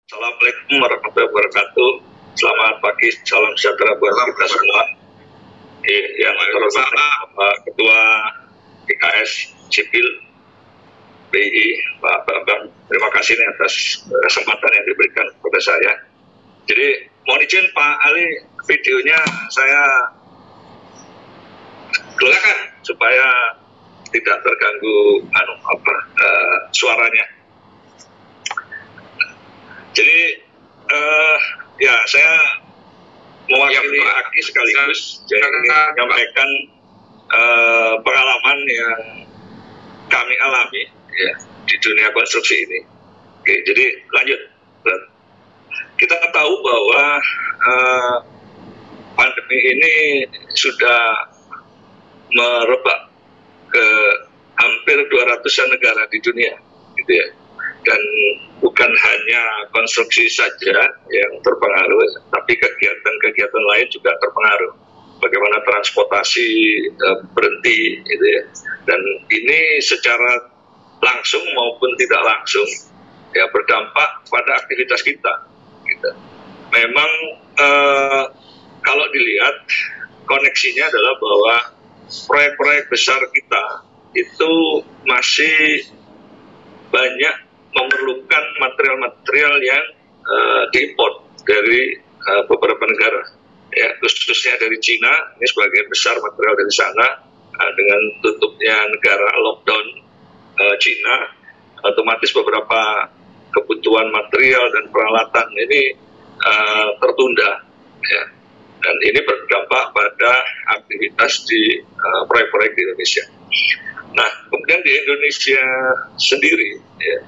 Assalamualaikum warahmatullahi wabarakatuh. Selamat pagi, salam sejahtera buat kita semua. Yang terhormat Pak Ketua PKS Sipil BI, Pak Bambang. Terima kasih nih atas kesempatan yang diberikan kepada saya. Jadi mohon izin Pak Ali, videonya saya silakan supaya tidak terganggu suaranya. Jadi ya saya mewakili Aki sekaligus jadi menyampaikan pengalaman yang kami alami ya di dunia konstruksi ini. Oke, jadi lanjut. Kita tahu bahwa pandemi ini sudah merebak ke hampir 200-an negara di dunia, gitu ya. Dan bukan hanya konstruksi saja yang terpengaruh, tapi kegiatan-kegiatan lain juga terpengaruh. Bagaimana transportasi berhenti, gitu ya. Dan ini secara langsung maupun tidak langsung ya berdampak pada aktivitas kita. Gitu. Memang kalau dilihat koneksinya adalah bahwa proyek-proyek besar kita itu masih banyak memerlukan material-material yang diimpor dari beberapa negara, ya khususnya dari Cina. Ini sebagian besar material dari sana. Dengan tutupnya negara lockdown Cina, otomatis beberapa kebutuhan material dan peralatan ini tertunda, ya. Dan ini berdampak pada aktivitas di proyek-proyek di Indonesia. Nah, kemudian di Indonesia sendiri, ya,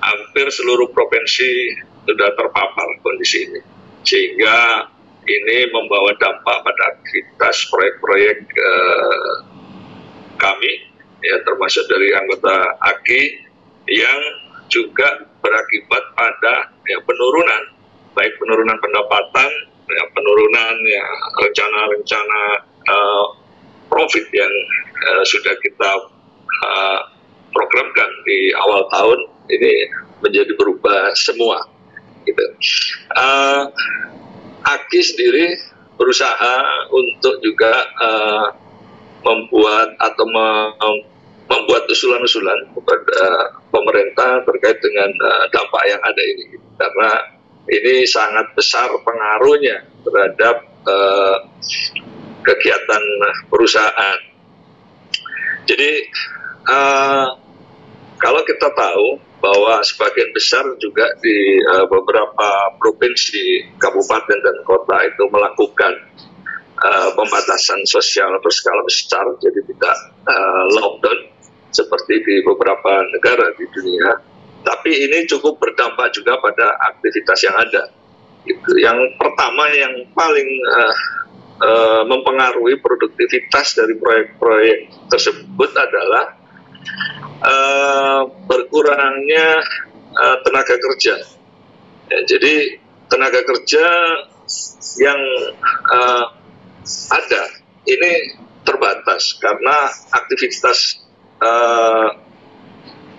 hampir seluruh provinsi sudah terpapar kondisi ini, sehingga ini membawa dampak pada aktivitas proyek-proyek kami, ya termasuk dari anggota AKI yang juga berakibat pada ya, penurunan, baik penurunan pendapatan, ya, penurunan ya, rencana-rencana profit yang sudah kita programkan di awal tahun ini menjadi berubah semua, gitu. AKI sendiri berusaha untuk juga membuat atau membuat usulan-usulan kepada pemerintah terkait dengan dampak yang ada ini, karena ini sangat besar pengaruhnya terhadap kegiatan perusahaan. Jadi kalau kita tahu bahwa sebagian besar juga di beberapa provinsi, kabupaten dan kota itu melakukan pembatasan sosial berskala besar, jadi tidak lockdown seperti di beberapa negara di dunia. Tapi ini cukup berdampak juga pada aktivitas yang ada. Yang pertama yang paling mempengaruhi produktivitas dari proyek-proyek tersebut adalah berkurangnya tenaga kerja. Ya, jadi tenaga kerja yang ada ini terbatas karena aktivitas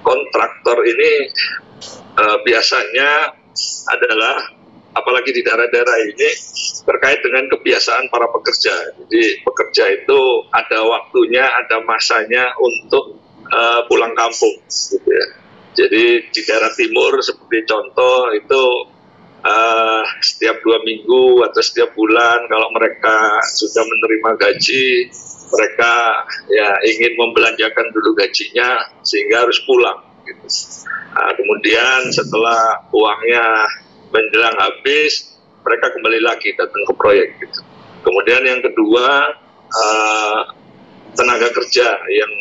kontraktor ini biasanya adalah, apalagi di daerah-daerah ini, terkait dengan kebiasaan para pekerja. Jadi pekerja itu ada waktunya, ada masanya untuk pulang kampung, gitu ya. Jadi di daerah timur seperti contoh itu setiap 2 minggu atau setiap bulan kalau mereka sudah menerima gaji, mereka ya ingin membelanjakan dulu gajinya sehingga harus pulang, gitu. Nah, kemudian setelah uangnya menjelang habis, mereka kembali lagi datang ke proyek, gitu. Kemudian yang kedua, tenaga kerja yang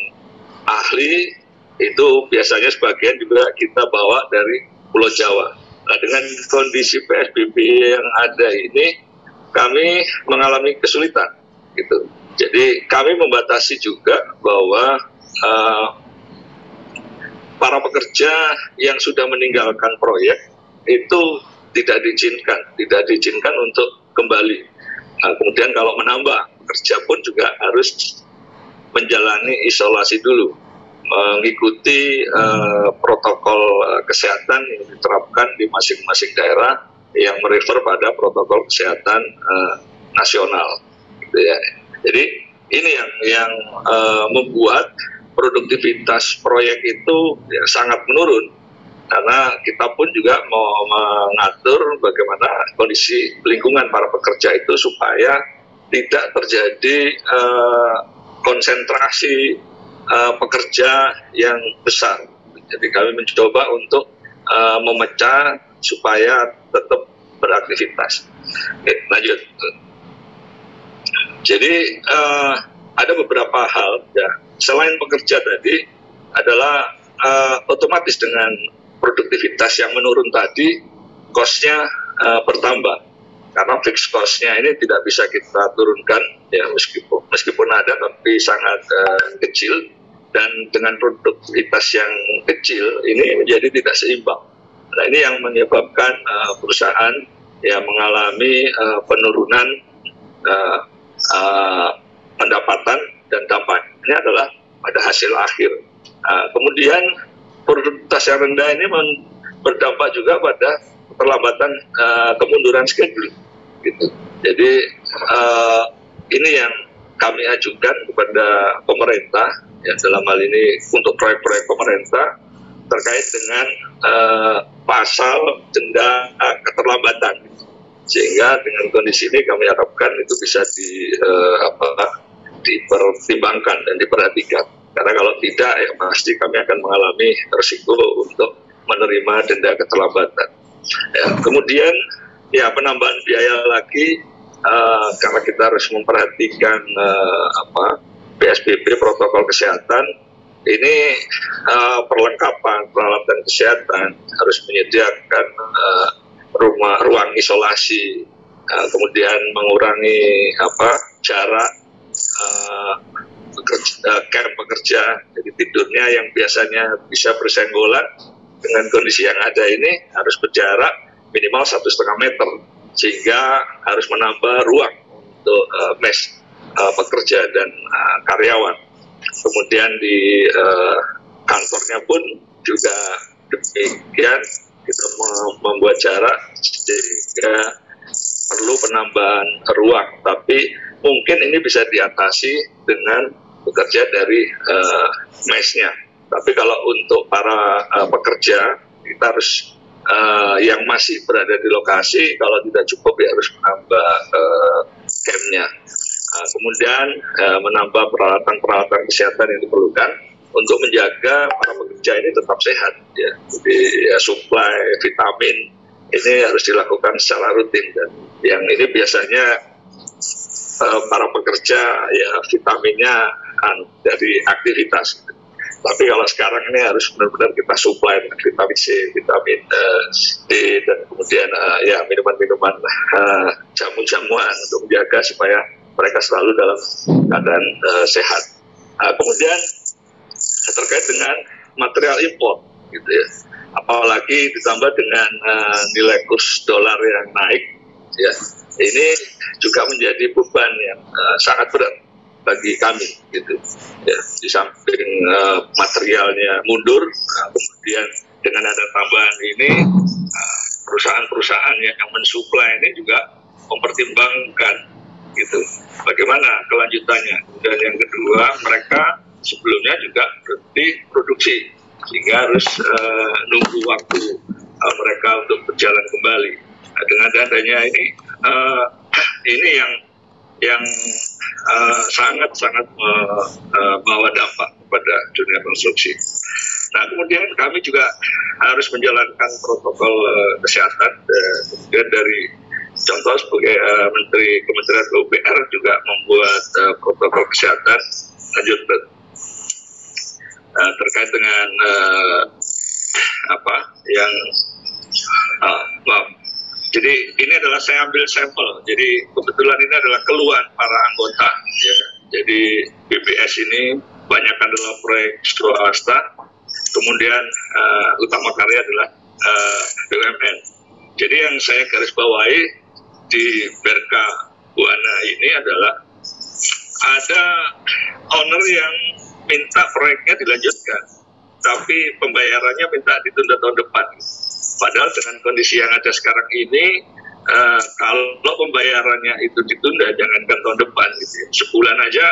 ahli itu biasanya sebagian juga kita bawa dari Pulau Jawa. Nah, dengan kondisi PSBB yang ada ini, kami mengalami kesulitan, gitu. Jadi kami membatasi juga bahwa para pekerja yang sudah meninggalkan proyek itu tidak diizinkan untuk kembali. Nah, kemudian kalau menambah pekerja pun juga harus menjalani isolasi dulu. mengikuti protokol kesehatan yang diterapkan di masing-masing daerah yang merefer pada protokol kesehatan nasional, gitu ya. Jadi ini yang membuat produktivitas proyek itu ya, sangat menurun, karena kita pun juga mau mengatur bagaimana kondisi lingkungan para pekerja itu supaya tidak terjadi konsentrasi pekerja yang besar. Jadi kami mencoba untuk memecah supaya tetap beraktivitas. Oke, lanjut. Jadi ada beberapa hal ya, selain pekerja tadi adalah otomatis dengan produktivitas yang menurun tadi, cost-nya bertambah, karena fixed cost-nya ini tidak bisa kita turunkan ya, meskipun ada tapi sangat kecil, dan dengan produktivitas yang kecil ini menjadi tidak seimbang. Nah, ini yang menyebabkan perusahaan yang mengalami penurunan pendapatan, dan dampaknya adalah pada hasil akhir. Kemudian produktivitas yang rendah ini berdampak juga pada keterlambatan kemunduran schedule, gitu. Jadi ini yang kami ajukan kepada pemerintah ya, dalam hal ini untuk proyek-proyek pemerintah terkait dengan pasal denda keterlambatan, sehingga dengan kondisi ini kami harapkan itu bisa dipertimbangkan dan diperhatikan, karena kalau tidak ya pasti kami akan mengalami risiko untuk menerima denda keterlambatan. Ya, kemudian ya penambahan biaya lagi karena kita harus memperhatikan PSBB protokol kesehatan ini, perlengkapan peralatan kesehatan harus menyediakan ruang isolasi, kemudian mengurangi jarak camp pekerja, jadi tidurnya yang biasanya bisa bersenggolan dengan kondisi yang ada ini harus berjarak minimal 1,5 meter, sehingga harus menambah ruang untuk mes pekerja dan karyawan. Kemudian di kantornya pun juga demikian, kita membuat jarak sehingga perlu penambahan ruang, tapi mungkin ini bisa diatasi dengan bekerja dari mesnya. Tapi kalau untuk para pekerja, kita harus yang masih berada di lokasi, kalau tidak cukup ya harus menambah campnya. Kemudian menambah peralatan-peralatan kesehatan yang diperlukan untuk menjaga para pekerja ini tetap sehat ya. Jadi ya, suplai vitamin ini harus dilakukan secara rutin, dan yang ini biasanya para pekerja ya vitaminnya dari aktivitas. Tapi kalau sekarang ini harus benar-benar kita suplai dengan vitamin C, vitamin D, dan kemudian ya minuman-minuman jamu-jamuan untuk menjaga supaya mereka selalu dalam keadaan sehat. Kemudian terkait dengan material impor, gitu ya. Apalagi ditambah dengan nilai kurs dolar yang naik, ya. Ini juga menjadi beban yang sangat berat bagi kami, gitu. Ya, di samping materialnya mundur, kemudian dengan ada tambahan ini, perusahaan-perusahaan yang mensuplai ini juga mempertimbangkan, gitu, bagaimana kelanjutannya. Dan yang kedua, mereka sebelumnya juga berhenti produksi, sehingga harus nunggu waktu mereka untuk berjalan kembali. Nah, dengan adanya ini yang sangat-sangat membawa dampak kepada dunia konstruksi. Nah, kemudian kami juga harus menjalankan protokol kesehatan, kemudian dari contoh sebagai Menteri Kementerian PUPR juga membuat protokol kesehatan lanjut terkait dengan jadi ini adalah saya ambil sampel. Jadi kebetulan ini adalah keluhan para anggota. Ya. Jadi BPS ini banyak adalah proyek swasta, kemudian utama karya adalah BUMN. Jadi yang saya garis bawahi di Berka Buana ini adalah ada owner yang minta proyeknya dilanjutkan, tapi pembayarannya minta ditunda tahun depan. Padahal dengan kondisi yang ada sekarang ini, kalau pembayarannya itu ditunda, jangankan tahun depan, gitu, sebulan aja,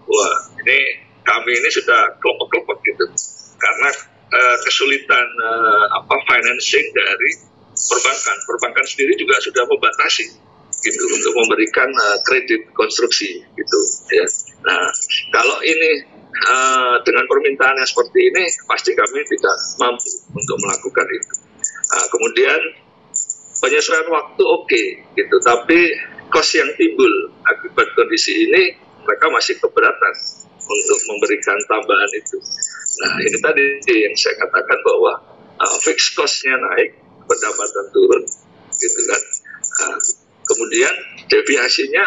wah ini kami ini sudah kelompok-kelompok gitu, karena kesulitan financing dari perbankan sendiri juga sudah membatasi gitu untuk memberikan kredit konstruksi gitu ya. Nah kalau ini dengan permintaan yang seperti ini pasti kami tidak mampu untuk melakukan itu. Nah, kemudian penyesuaian waktu oke, gitu, tapi kos yang timbul akibat kondisi ini mereka masih keberatan untuk memberikan tambahan itu. Nah ini tadi yang saya katakan bahwa fixed cost-nya naik, pendapatan turun, gitu kan. Kemudian deviasinya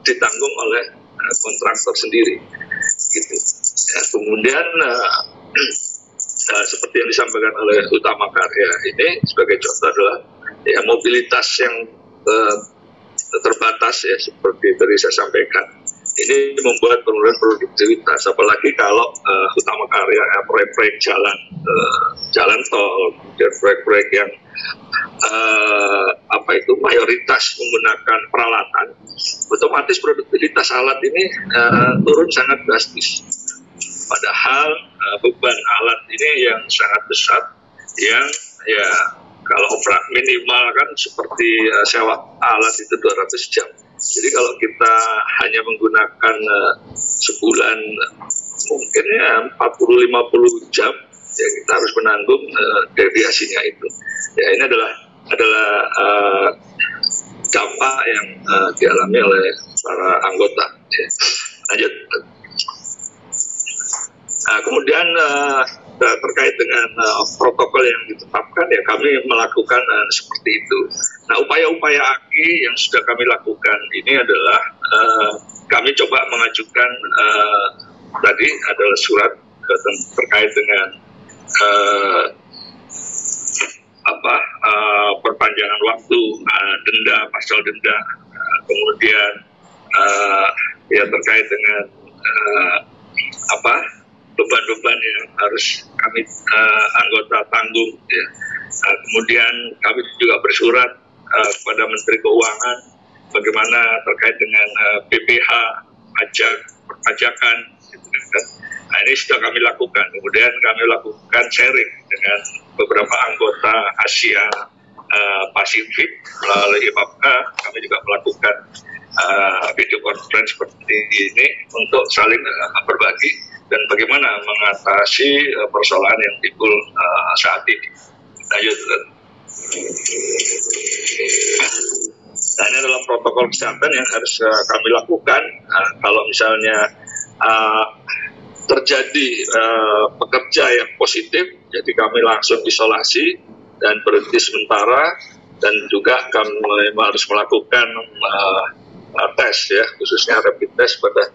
ditanggung oleh kontraktor sendiri, gitu. Ya, kemudian seperti yang disampaikan oleh Utama Karya ini sebagai contoh adalah ya mobilitas yang terbatas ya seperti tadi saya sampaikan. Ini membuat penurunan produktivitas, apalagi kalau Utama Karya proyek-proyek jalan tol, dan proyek-proyek yang mayoritas menggunakan peralatan, otomatis produktivitas alat ini turun sangat drastis. Padahal beban alat ini yang sangat besar, yang ya kalau minimal kan seperti sewa alat itu 200 jam. Jadi kalau kita hanya menggunakan sebulan mungkin ya 40-50 jam, ya kita harus menanggung deviasinya itu. Ya ini adalah dampak yang dialami oleh para anggota. Ya. Lanjut. Nah, kemudian terkait dengan protokol yang ditetapkan, ya kami melakukan seperti itu. Nah, upaya-upaya AKI yang sudah kami lakukan ini adalah kami coba mengajukan tadi adalah surat terkait dengan perpanjangan waktu, denda, pasal denda, kemudian ya terkait dengan beban-beban yang harus kami anggota tanggung ya. Kemudian kami juga bersurat kepada Menteri Keuangan bagaimana terkait dengan PPh, perpajakan gitu kan. Nah, ini sudah kami lakukan. Kemudian kami lakukan sharing dengan beberapa anggota Asia Pasifik melalui IPAPKA. Kami juga melakukan video conference seperti ini untuk saling berbagi dan bagaimana mengatasi persoalan yang timbul saat ini. Lanjut. Nah, ini adalah protokol kesehatan yang harus kami lakukan. Kalau misalnya terjadi pekerja yang positif, jadi kami langsung isolasi dan berhenti sementara, dan juga kami harus melakukan tes ya, khususnya rapid test pada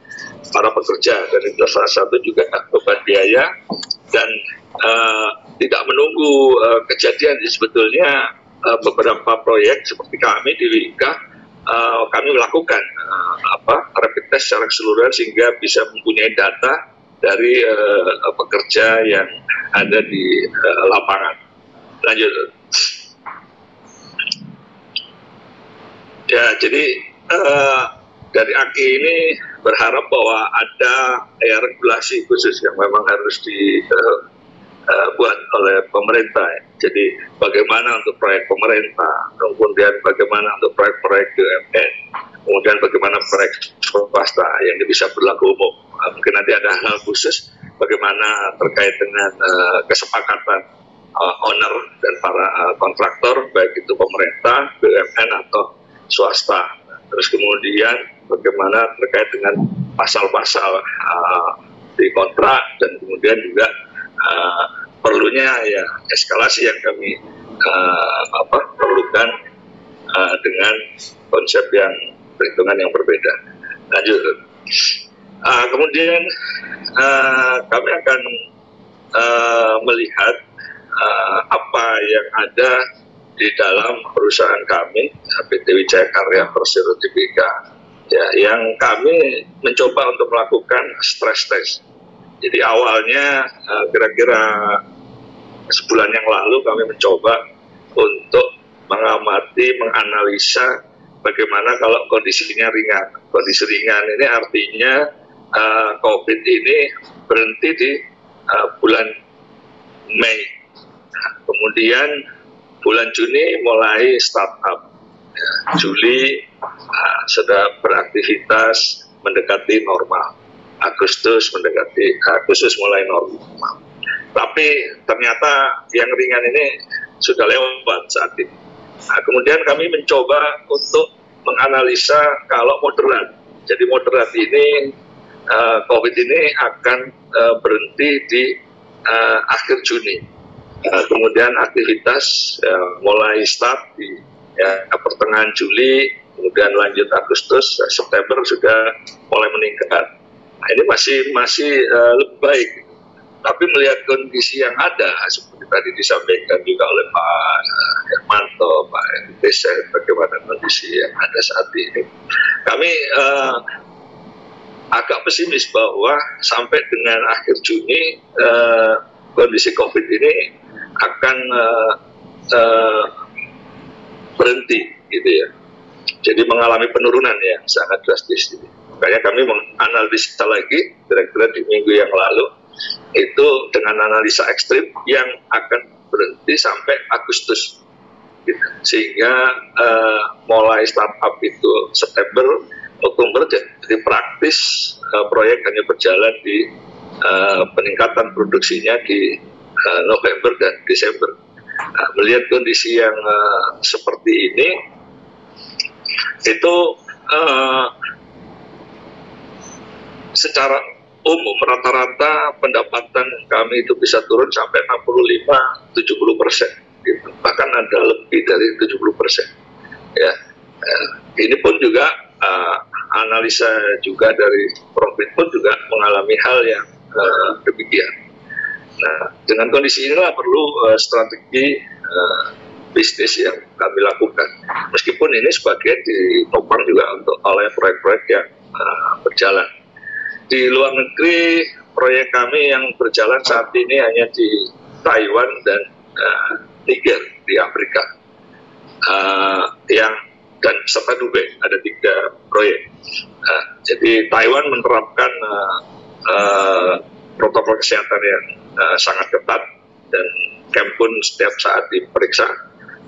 para pekerja, dan itu salah satu juga beban biaya dan tidak menunggu kejadian. Sebetulnya beberapa proyek seperti kami di Wika kami melakukan rapid test secara keseluruhan sehingga bisa mempunyai data dari pekerja yang ada di lapangan. Lanjut. Ya, jadi dari AKI ini berharap bahwa ada regulasi khusus yang memang harus dibuat oleh pemerintah. Jadi bagaimana untuk proyek pemerintah, kemudian bagaimana untuk proyek-proyek BUMN, kemudian bagaimana proyek swasta yang bisa berlaku umum. Mungkin nanti ada hal khusus bagaimana terkait dengan kesepakatan owner dan para kontraktor, baik itu pemerintah, BUMN atau swasta. Terus kemudian bagaimana terkait dengan pasal-pasal di kontrak, dan kemudian juga perlunya ya eskalasi yang kami perlukan dengan konsep yang perhitungan yang berbeda. Lanjut. Kemudian kami akan melihat apa yang ada di dalam perusahaan kami, PT Wijaya Karya Persero Tbk, ya, yang kami mencoba untuk melakukan stress test. Jadi awalnya kira-kira sebulan yang lalu kami mencoba untuk mengamati, menganalisa bagaimana kalau kondisinya ringan. Kondisi ringan ini artinya COVID ini berhenti di bulan Mei. Nah, kemudian bulan Juni mulai start up. Ya, Juli sudah beraktivitas mendekati normal. Agustus mulai normal. Tapi ternyata yang ringan ini sudah lewat saat ini. Nah, kemudian kami mencoba untuk menganalisa kalau moderat. Jadi moderat ini COVID ini akan berhenti di akhir Juni. Kemudian aktivitas mulai start di pertengahan Juli, kemudian lanjut Agustus, September sudah mulai meningkat. Nah, ini masih lebih baik. Tapi melihat kondisi yang ada, seperti tadi disampaikan juga oleh Pak Hermanto, Pak Desa, bagaimana kondisi yang ada saat ini, kami agak pesimis bahwa sampai dengan akhir Juni kondisi COVID ini akan berhenti, gitu ya. Jadi mengalami penurunan yang sangat drastis. Makanya kami menganalisa lagi, kira-kira di minggu yang lalu, itu dengan analisa ekstrim yang akan berhenti sampai Agustus, gitu. Sehingga mulai startup itu September, Oktober, jadi praktis proyek hanya berjalan di peningkatan produksinya di November dan Desember. Nah, melihat kondisi yang seperti ini, itu secara umum rata-rata pendapatan kami itu bisa turun sampai 65-70%, gitu. Bahkan ada lebih dari 70%. Ya, ini pun juga analisa juga dari profit pun juga mengalami hal yang demikian. Nah, dengan kondisi inilah perlu strategi bisnis yang kami lakukan. Meskipun ini sebagian ditopang juga oleh proyek-proyek yang berjalan. Di luar negeri, proyek kami yang berjalan saat ini hanya di Taiwan dan Niger di Afrika, dan serta Dubai, ada 3 proyek. Jadi Taiwan menerapkan protokol kesehatan yang sangat ketat dan camp pun setiap saat diperiksa,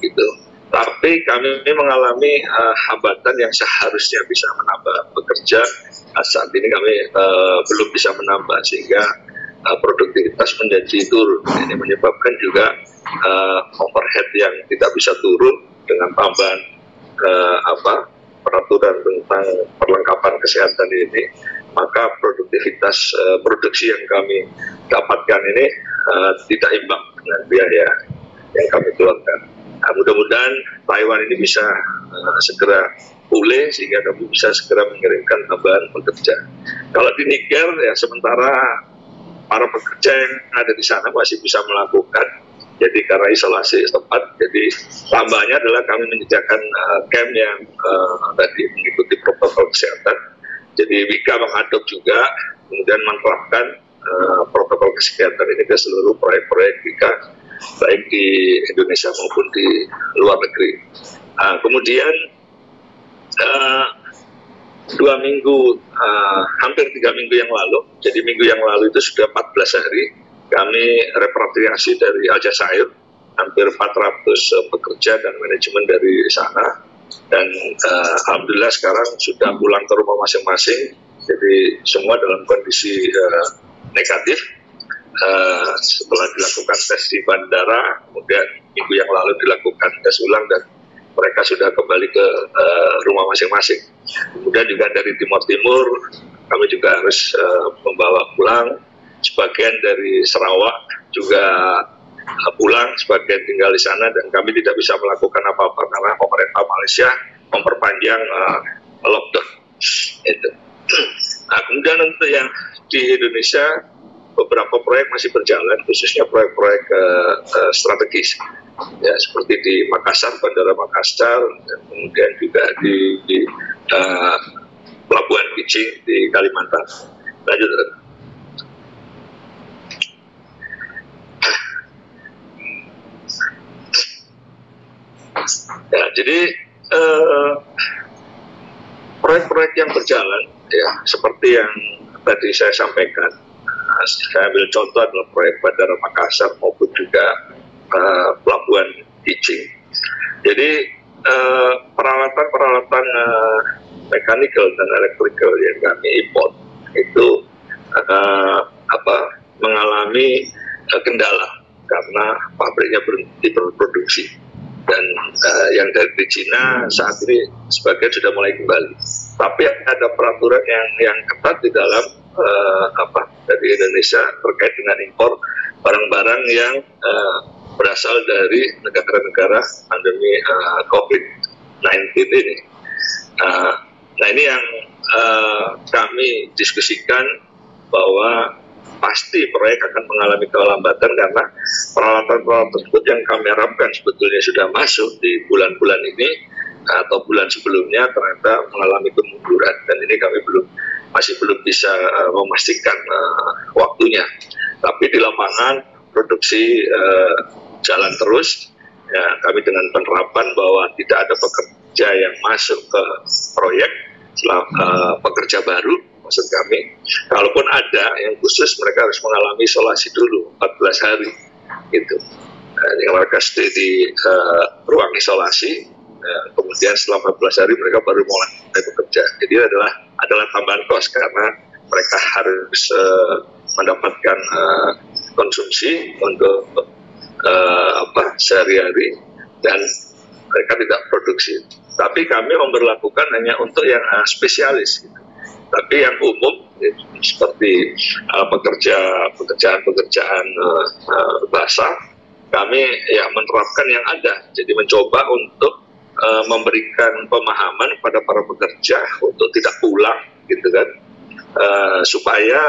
gitu. Tapi kami mengalami hambatan yang seharusnya bisa menambah pekerja. Saat ini kami belum bisa menambah, sehingga produktivitas menjadi turun. Ini menyebabkan juga overhead yang tidak bisa turun dengan tambahan peraturan tentang perlengkapan kesehatan ini, maka produktivitas produksi yang kami dapatkan ini tidak imbang dengan biaya yang kami keluarkan. Nah, mudah-mudahan Taiwan ini bisa segera pulih sehingga kami bisa segera mengirimkan tambahan pekerja. Kalau di Niger, ya sementara para pekerja yang ada di sana masih bisa melakukan, jadi karena isolasi setempat, jadi tambahnya adalah kami menyediakan camp yang tadi mengikuti protokol kesehatan. Jadi Wika mengadop juga, kemudian menerapkan protokol kesehatan ini ke seluruh proyek-proyek Wika, baik di Indonesia maupun di luar negeri. Kemudian 2 minggu, hampir 3 minggu yang lalu, jadi minggu yang lalu itu sudah 14 hari, kami repatriasi dari Aljazair, hampir 400 pekerja dan manajemen dari sana, dan alhamdulillah sekarang sudah pulang ke rumah masing-masing, jadi semua dalam kondisi negatif. Setelah dilakukan tes di bandara, kemudian minggu yang lalu dilakukan tes ulang dan mereka sudah kembali ke rumah masing-masing. Kemudian juga dari Timur Timur kami juga harus membawa pulang. Sebagian dari Sarawak juga pulang, sebagian tinggal di sana, dan kami tidak bisa melakukan apa-apa karena pemerintah Malaysia memperpanjang lockdown. Itu. Nah, kemudian untuk yang di Indonesia, beberapa proyek masih berjalan, khususnya proyek-proyek strategis, ya seperti di Makassar, Bandara Makassar, dan kemudian juga di Pelabuhan Bijing di Kalimantan. Lanjut. Jadi proyek-proyek yang berjalan, ya seperti yang tadi saya sampaikan, saya ambil contoh adalah proyek Bandara Makassar maupun juga Pelabuhan Icing. Jadi peralatan-peralatan mechanical dan electrical yang kami import itu mengalami kendala karena pabriknya berhenti berproduksi, dan yang dari Cina saat ini sebagian sudah mulai kembali. Tapi ada peraturan yang ketat di dalam dari Indonesia terkait dengan impor barang-barang yang berasal dari negara-negara pandemi COVID-19 ini. Nah ini yang kami diskusikan bahwa pasti proyek akan mengalami kelambatan karena peralatan-peralatan tersebut yang kami harapkan sebetulnya sudah masuk di bulan-bulan ini atau bulan sebelumnya ternyata mengalami kemunduran, dan ini kami masih belum bisa memastikan waktunya. Tapi di lapangan produksi jalan terus, ya, kami dengan penerapan bahwa tidak ada pekerja yang masuk ke proyek pekerja baru, maksud kami, kalaupun ada yang khusus mereka harus mengalami isolasi dulu 14 hari gitu. Yang mereka stay di ruang isolasi, kemudian setelah 14 hari mereka baru mulai bekerja. Jadi adalah tambahan kos karena mereka harus mendapatkan konsumsi untuk sehari-hari dan mereka tidak produksi. Tapi kami memberlakukan hanya untuk yang spesialis gitu. Tapi yang umum seperti pekerjaan basah, kami ya menerapkan yang ada. Jadi mencoba untuk memberikan pemahaman pada para pekerja untuk tidak pulang, gitu kan, supaya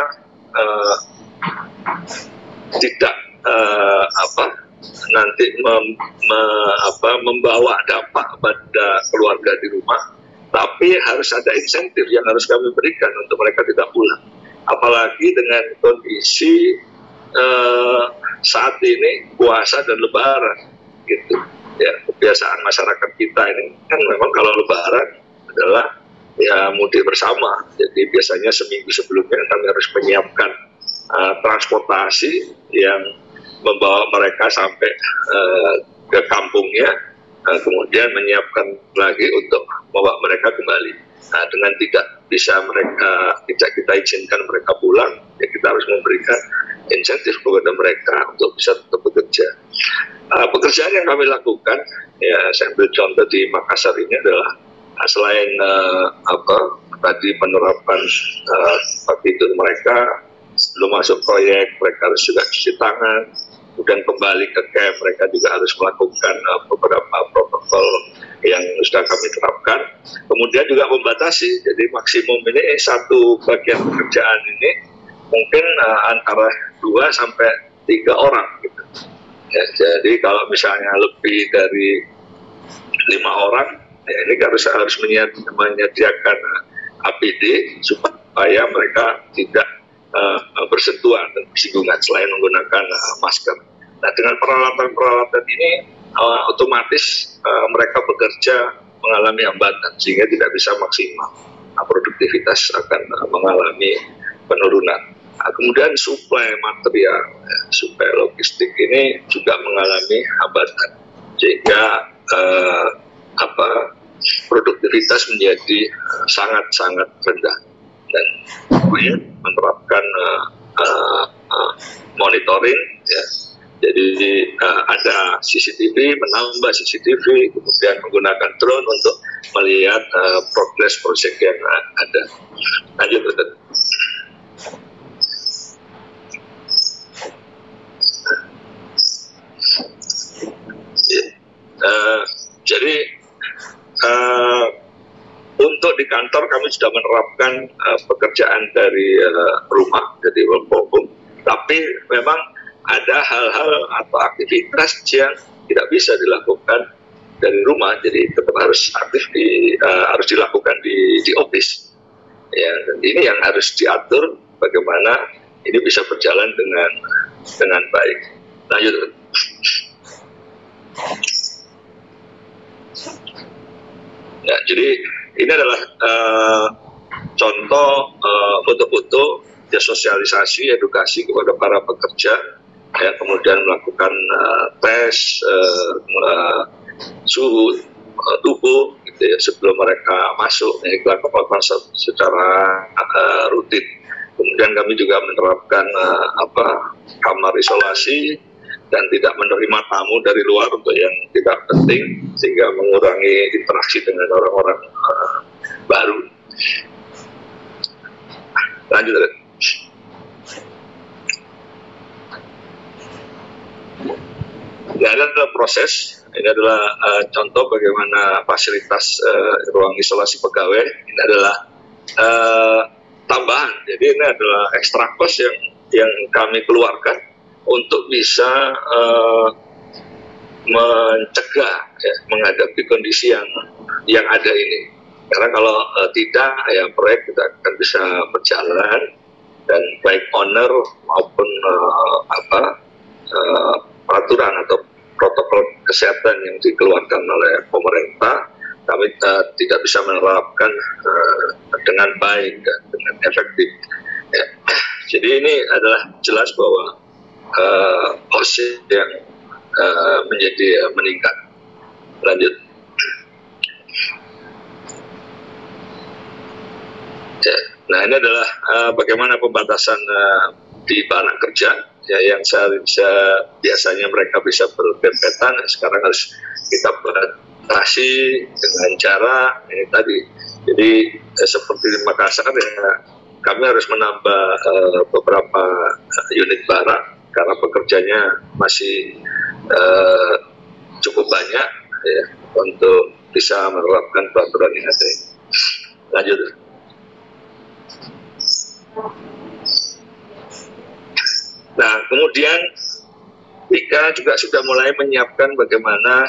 tidak nanti membawa dampak pada keluarga di rumah. Tapi harus ada insentif yang harus kami berikan untuk mereka tidak pulang. Apalagi dengan kondisi saat ini puasa dan lebaran, gitu. Ya, kebiasaan masyarakat kita ini kan memang kalau lebaran adalah ya mudik bersama. Jadi biasanya seminggu sebelumnya kami harus menyiapkan transportasi yang membawa mereka sampai ke kampungnya. Kemudian menyiapkan lagi untuk membawa mereka kembali. Nah, dengan tidak kita izinkan mereka pulang, ya kita harus memberikan insentif kepada mereka untuk bisa tetap bekerja. Pekerjaan yang kami lakukan, ya saya ambil contoh di Makassar ini adalah selain tadi penerapan tidur mereka sebelum masuk proyek, mereka harus juga cuci tangan. Kemudian kembali ke camp, mereka juga harus melakukan beberapa protokol yang sudah kami terapkan. Kemudian juga membatasi, jadi maksimum ini satu bagian pekerjaan ini mungkin antara 2 sampai 3 orang gitu. Ya, jadi kalau misalnya lebih dari 5 orang, ya ini harus menyediakan APD supaya mereka tidak bersentuhan dan bersinggungan selain menggunakan masker. Nah, dengan peralatan-peralatan ini otomatis mereka bekerja mengalami hambatan sehingga tidak bisa maksimal. Produktivitas akan mengalami penurunan. Nah, kemudian suplai material, suplai logistik ini juga mengalami hambatan sehingga produktivitas menjadi sangat-sangat rendah. Dan menerapkan monitoring, ya. Jadi ada CCTV, menambah CCTV, kemudian menggunakan drone untuk melihat progres proyek yang ada. Lanjut, betul. Jadi untuk di kantor kami sudah menerapkan pekerjaan dari rumah, jadi work from home. Tapi memang ada hal-hal atau aktivitas yang tidak bisa dilakukan dari rumah, jadi tetap harus harus dilakukan di office. Ya, dan ini yang harus diatur bagaimana ini bisa berjalan dengan baik. Lanjut. Ya, jadi ini adalah contoh foto-foto ya, sosialisasi edukasi kepada para pekerja, ya, kemudian melakukan tes suhu tubuh gitu ya, sebelum mereka masuk, ya, dilakukan secara rutin. Kemudian kami juga menerapkan kamar isolasi dan tidak menerima tamu dari luar untuk yang tidak penting, sehingga mengurangi interaksi dengan orang-orang baru. Lanjut. Ya, ini adalah proses. Ini adalah contoh bagaimana fasilitas ruang isolasi pegawai. Ini adalah tambahan. Jadi ini adalah ekstra cost yang kami keluarkan untuk bisa mencegah, ya, menghadapi kondisi yang ada ini. Karena kalau tidak, ya proyek tidak akan bisa berjalan, dan baik owner maupun peraturan atau protokol kesehatan yang dikeluarkan oleh pemerintah, kami tidak bisa menerapkan dengan baik dan dengan efektif. Ya. Jadi ini adalah jelas bahwa cost yang menjadi meningkat. Lanjut. Ya. Nah, ini adalah bagaimana pembatasan di barang kerja, ya, yang biasanya mereka bisa berdempetan, sekarang harus kita batasi dengan cara ini tadi. Jadi seperti di Makassar, ya, kami harus menambah beberapa unit barang karena pekerjanya masih cukup banyak, ya, untuk bisa menerapkan peraturan yang ada. Lanjut. Nah, kemudian Ika juga sudah mulai menyiapkan bagaimana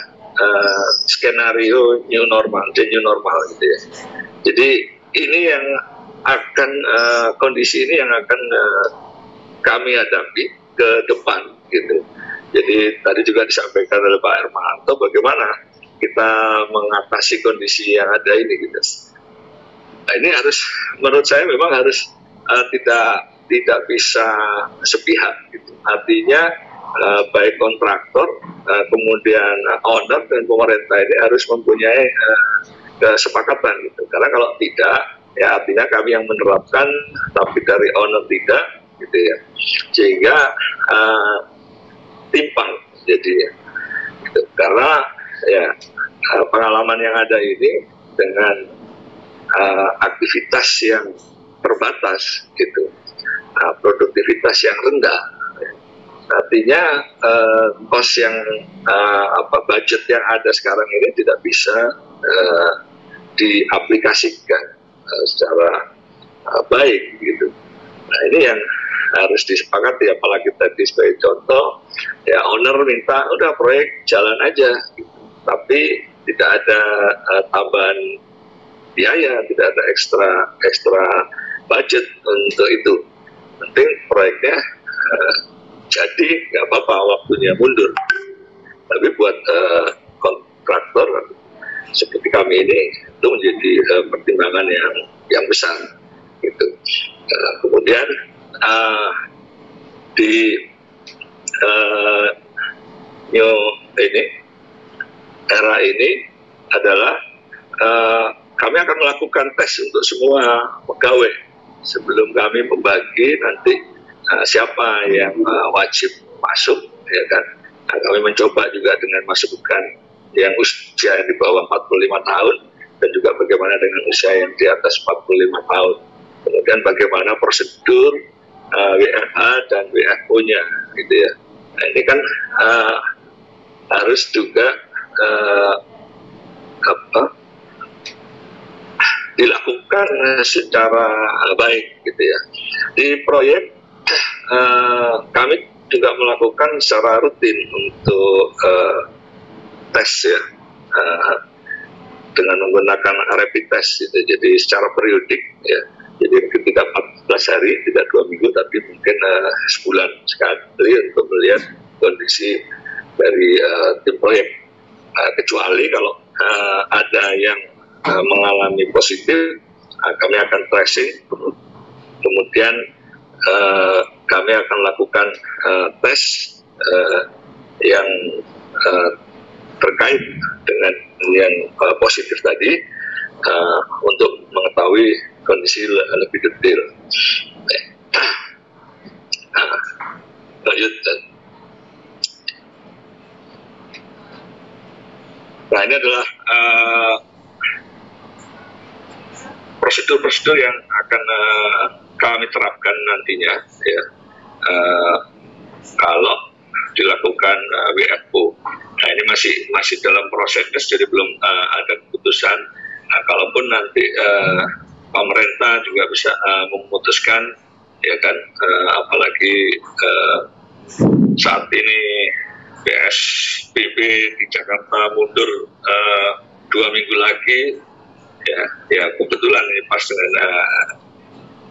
skenario new normal, the new normal gitu ya. Jadi ini yang akan kondisi ini yang akan kami hadapi ke depan gitu. Jadi tadi juga disampaikan oleh Pak Hermanto bagaimana kita mengatasi kondisi yang ada ini gitu. Nah, ini harus, menurut saya memang harus tidak bisa sepihak gitu. Artinya baik kontraktor, kemudian owner dan pemerintah ini harus mempunyai kesepakatan gitu. Karena kalau tidak, ya artinya kami yang menerapkan tapi dari owner tidak gitu ya. Sehingga timpang jadi gitu. Karena ya pengalaman yang ada ini dengan aktivitas yang terbatas gitu, produktivitas yang rendah, artinya cost yang budget yang ada sekarang ini tidak bisa diaplikasikan secara baik gitu. Nah, ini yang harus disepakati, apalagi tadi sebagai contoh ya owner minta udah proyek jalan aja gitu. Tapi tidak ada tambahan biaya, tidak ada ekstra budget untuk itu. Penting proyeknya jadi, nggak apa-apa waktunya mundur. Tapi buat kontraktor seperti kami ini itu menjadi pertimbangan yang besar gitu. Kemudian di era ini adalah kami akan melakukan tes untuk semua pegawai sebelum kami membagi nanti siapa yang wajib masuk, ya kan. Nah, kami mencoba juga dengan masukan yang usia di bawah 45 tahun dan juga bagaimana dengan usia yang di atas 45 tahun. Kemudian bagaimana prosedur WFH dan WFO-nya gitu ya. Nah, ini kan harus juga dilakukan secara baik gitu ya. Di proyek kami juga melakukan secara rutin untuk tes ya, dengan menggunakan rapid test gitu. Jadi secara periodik ya. Jadi ketika 14 hari, tidak 2 minggu, tapi mungkin sebulan sekali untuk melihat kondisi dari tim proyek. Kecuali kalau ada yang mengalami positif, kami akan tracing, kemudian kami akan lakukan tes yang terkait dengan yang positif tadi untuk mengetahui kondisi lebih detail. Lanjut. Nah, ini adalah prosedur-prosedur yang akan kami terapkan nantinya, ya, kalau dilakukan WFO. Nah, ini masih dalam proses, jadi belum ada keputusan. Nah, kalaupun nanti pemerintah juga bisa memutuskan, ya kan, apalagi saat ini PSBB di Jakarta mundur 2 minggu lagi, ya kebetulan ini pas dengan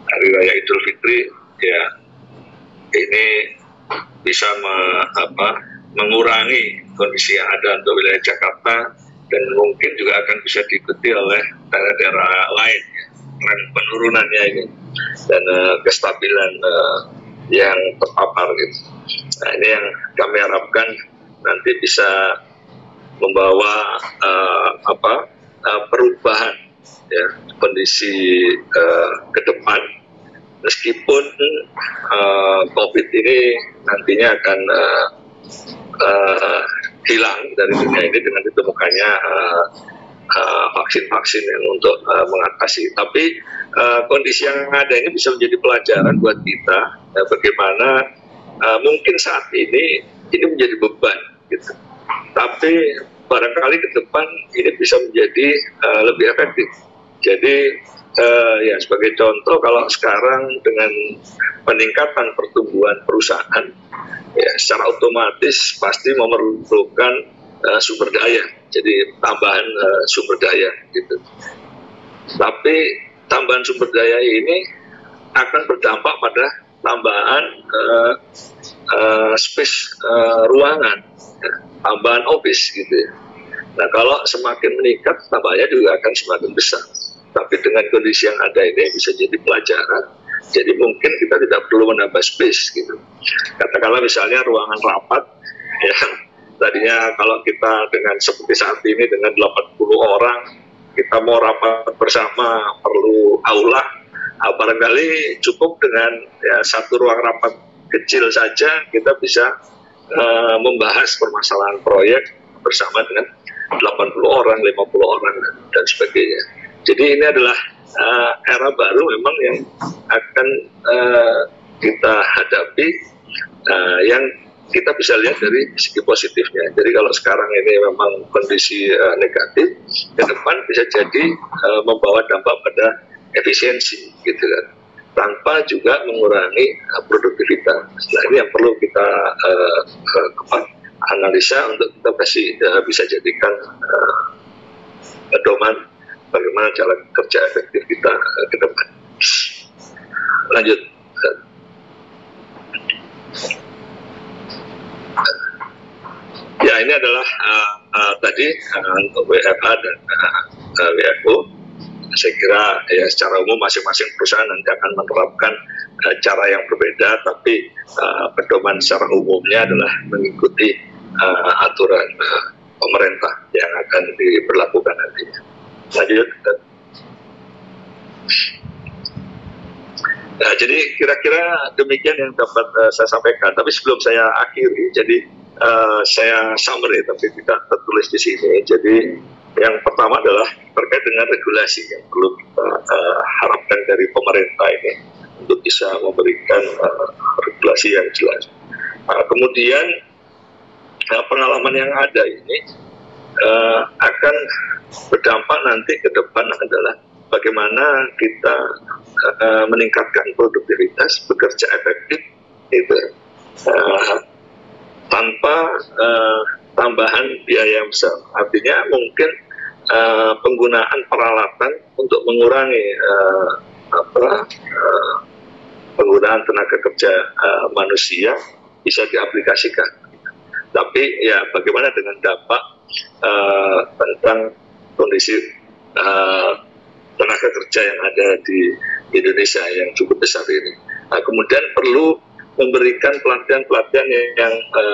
Hari Raya Idul Fitri, ya ini bisa mengurangi kondisi yang ada untuk wilayah Jakarta, dan mungkin juga akan bisa diikuti oleh daerah-daerah lain, tren penurunannya ini dan kestabilan yang terpapar gitu. Nah, ini yang kami harapkan nanti bisa membawa perubahan, ya, kondisi ke depan, meskipun COVID ini nantinya akan hilang dari dunia ini dengan ditemukannya vaksin-vaksin yang untuk mengatasi. Tapi kondisi yang ada ini bisa menjadi pelajaran buat kita, bagaimana mungkin saat ini menjadi beban gitu. Tapi barangkali ke depan ini bisa menjadi lebih efektif. Jadi ya, sebagai contoh, kalau sekarang dengan peningkatan pertumbuhan perusahaan, ya secara otomatis pasti memerlukan sumber daya, jadi tambahan sumber daya gitu. Tapi tambahan sumber daya ini akan berdampak pada tambahan space ruangan, ya, tambahan office gitu ya. Nah, kalau semakin meningkat, tambahnya juga akan semakin besar. Tapi dengan kondisi yang ada ini bisa jadi pelajaran. Jadi mungkin kita tidak perlu menambah space gitu. Katakanlah misalnya ruangan rapat, ya, tadinya kalau kita dengan seperti saat ini dengan 80 orang, kita mau rapat bersama perlu aula, barangkali cukup dengan ya, satu ruang rapat kecil saja kita bisa membahas permasalahan proyek bersama dengan 80 orang, 50 orang dan sebagainya. Jadi ini adalah era baru memang yang akan kita hadapi, yang kita bisa lihat dari segi positifnya. Jadi kalau sekarang ini memang kondisi negatif, ke depan bisa jadi membawa dampak pada efisiensi, gitu kan, tanpa juga mengurangi produktivitas. Nah, ini yang perlu kita analisa untuk kita bisa jadikan pedoman bagaimana cara kerja efektif kita ke depan. Lanjut. Ya, ini adalah tadi untuk WFA dan WFO. Saya kira ya secara umum masing-masing perusahaan nanti akan menerapkan cara yang berbeda, tapi pedoman secara umumnya adalah mengikuti aturan pemerintah yang akan diberlakukan nantinya. Lanjut. Nah, jadi kira-kira demikian yang dapat saya sampaikan. Tapi sebelum saya akhiri, jadi saya summary tapi tidak tertulis di sini. Jadi yang pertama adalah terkait dengan regulasi yang perlu kita harapkan dari pemerintah ini untuk bisa memberikan regulasi yang jelas. Kemudian pengalaman yang ada ini akan berdampak nanti ke depan adalah bagaimana kita meningkatkan produktivitas, bekerja efektif, itu tanpa tambahan biaya yang besar. Artinya mungkin penggunaan peralatan untuk mengurangi penggunaan tenaga kerja manusia bisa diaplikasikan. Tapi ya bagaimana dengan dampak tentang kondisi tenaga kerja yang ada di Indonesia yang cukup besar ini. Nah, kemudian perlu memberikan pelatihan-pelatihan yang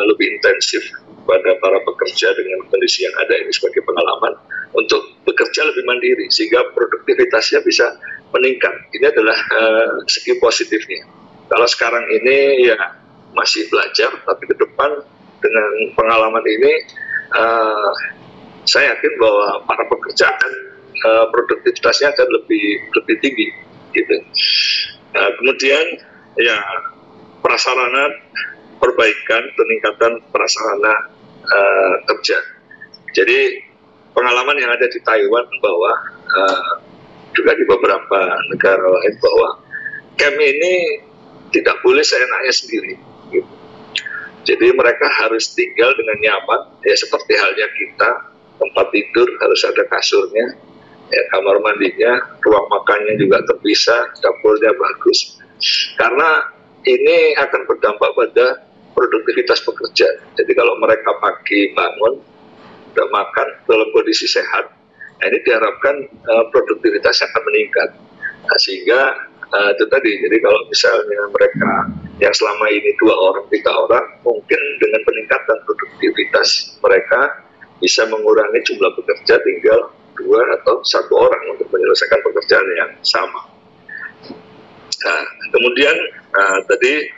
lebih intensif pada para pekerja dengan kondisi yang ada ini sebagai pengalaman untuk bekerja lebih mandiri sehingga produktivitasnya bisa meningkat. Ini adalah segi positifnya. Kalau sekarang ini ya masih belajar, tapi ke depan dengan pengalaman ini saya yakin bahwa para pekerja akan produktivitasnya akan lebih tinggi gitu. Kemudian ya prasarana perbaikan peningkatan prasarana kerja. Jadi pengalaman yang ada di Taiwan bahwa juga di beberapa negara lain bahwa camp ini tidak boleh seenaknya sendiri gitu. Jadi mereka harus tinggal dengan nyaman ya seperti halnya kita, tempat tidur harus ada kasurnya, ya, kamar mandinya, ruang makannya juga terpisah, dapurnya bagus. Karena ini akan berdampak pada produktivitas pekerja. Jadi kalau mereka pagi bangun, udah makan dalam kondisi sehat, nah ini diharapkan produktivitas akan meningkat. Nah, sehingga itu tadi, jadi kalau misalnya mereka yang selama ini 2 orang, 3 orang, mungkin dengan peningkatan produktivitas mereka bisa mengurangi jumlah pekerja tinggal 2 atau 1 orang untuk menyelesaikan pekerjaan yang sama. Nah, kemudian tadi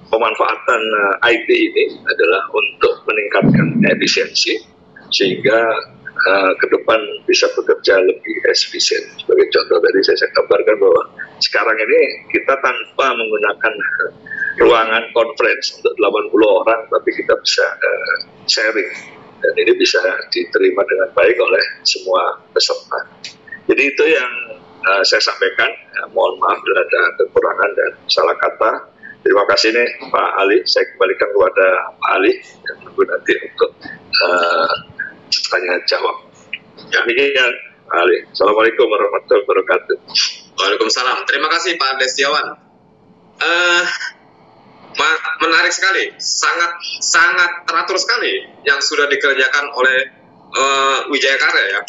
pemanfaatan IT ini adalah untuk meningkatkan efisiensi sehingga ke depan bisa bekerja lebih efisien. Sebagai contoh tadi saya gambarkan bahwa sekarang ini kita tanpa menggunakan ruangan conference untuk 80 orang, tapi kita bisa sharing dan ini bisa diterima dengan baik oleh semua peserta. Jadi itu yang saya sampaikan. Mohon maaf bila ada kekurangan dan salah kata. Terima kasih nih Pak Ali. Saya kembalikan kepada Pak Ali dan tunggu nanti untuk tanya jawab. Ya, demikian Pak Ali. Assalamualaikum warahmatullahi wabarakatuh. Waalaikumsalam. Terima kasih Pak Destiawan. Menarik sekali, sangat teratur sekali yang sudah dikerjakan oleh Wijaya Karya ya.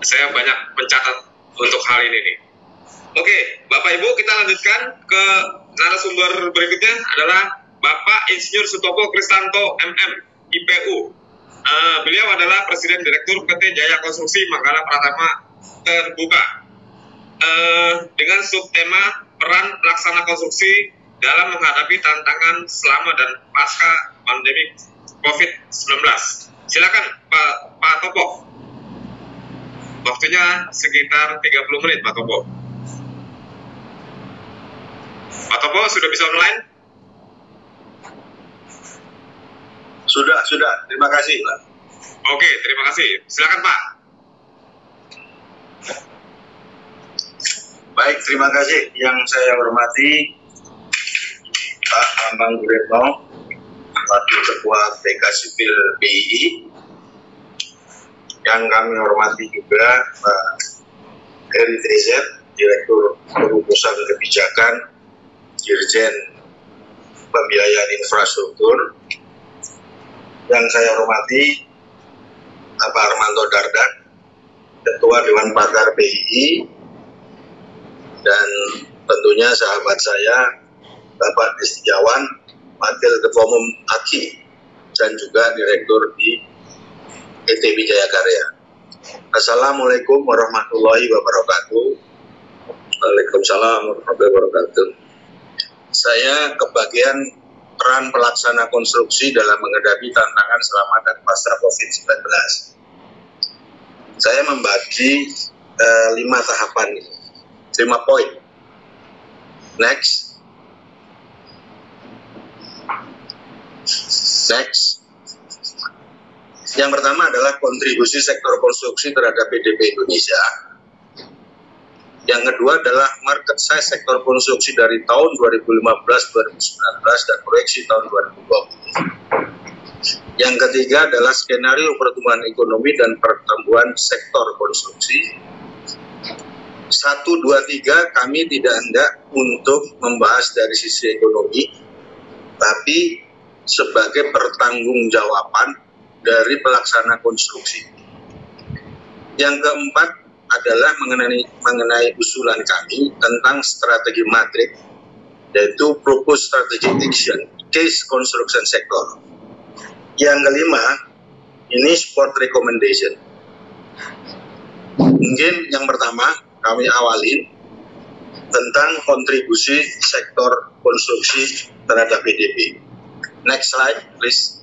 Saya banyak mencatat untuk hal ini nih. Oke, Bapak Ibu, kita lanjutkan ke narasumber berikutnya adalah Bapak Insinyur Sutopo Kristanto MM IPU. Beliau adalah Presiden Direktur PT Jaya Konstruksi Manggala Pratama Terbuka. Dengan subtema peran pelaksana konstruksi dalam menghadapi tantangan selama dan pasca pandemi COVID-19. Silakan Pak Topo. Waktunya sekitar 30 menit Pak Topo. Pak Topo sudah bisa online? Sudah. Terima kasih, Pak. Oke, terima kasih. Silakan, Pak. Baik, terima kasih. Yang saya hormati Pak Bambang Guritno, Wakil Ketua BK Sipil BII. Yang kami hormati juga Pak Heri Trizet, Direktur Perurusan Kebijakan, Dirjen Pembiayaan Infrastruktur. Yang saya hormati Bapak Armanto Dardak, Ketua Dewan Pakar BII, dan tentunya sahabat saya Bapak Destiawan, Wakil Ketua Umum AKI, dan juga Direktur di PT Wijaya Karya. Assalamualaikum warahmatullahi wabarakatuh. Waalaikumsalam warahmatullahi wabarakatuh. Saya kebagian peran pelaksana konstruksi dalam menghadapi tantangan selama dan pasca COVID-19. Saya membagi 5 tahapan ini, 5 poin. Next. Yang pertama adalah kontribusi sektor konstruksi terhadap PDB Indonesia. Yang kedua adalah market size sektor konstruksi dari tahun 2015-2019 dan proyeksi tahun 2020. Yang ketiga adalah skenario pertumbuhan ekonomi dan pertumbuhan sektor konstruksi. 1, 2, 3 kami tidak hendak untuk membahas dari sisi ekonomi, tapi sebagai pertanggungjawaban dari pelaksana konstruksi. Yang keempat adalah mengenai usulan kami tentang strategi matrik, yaitu proposed strategic action case construction sector. Yang kelima, ini support recommendation. Mungkin yang pertama kami awalin tentang kontribusi sektor konstruksi terhadap PDB. Next slide, please.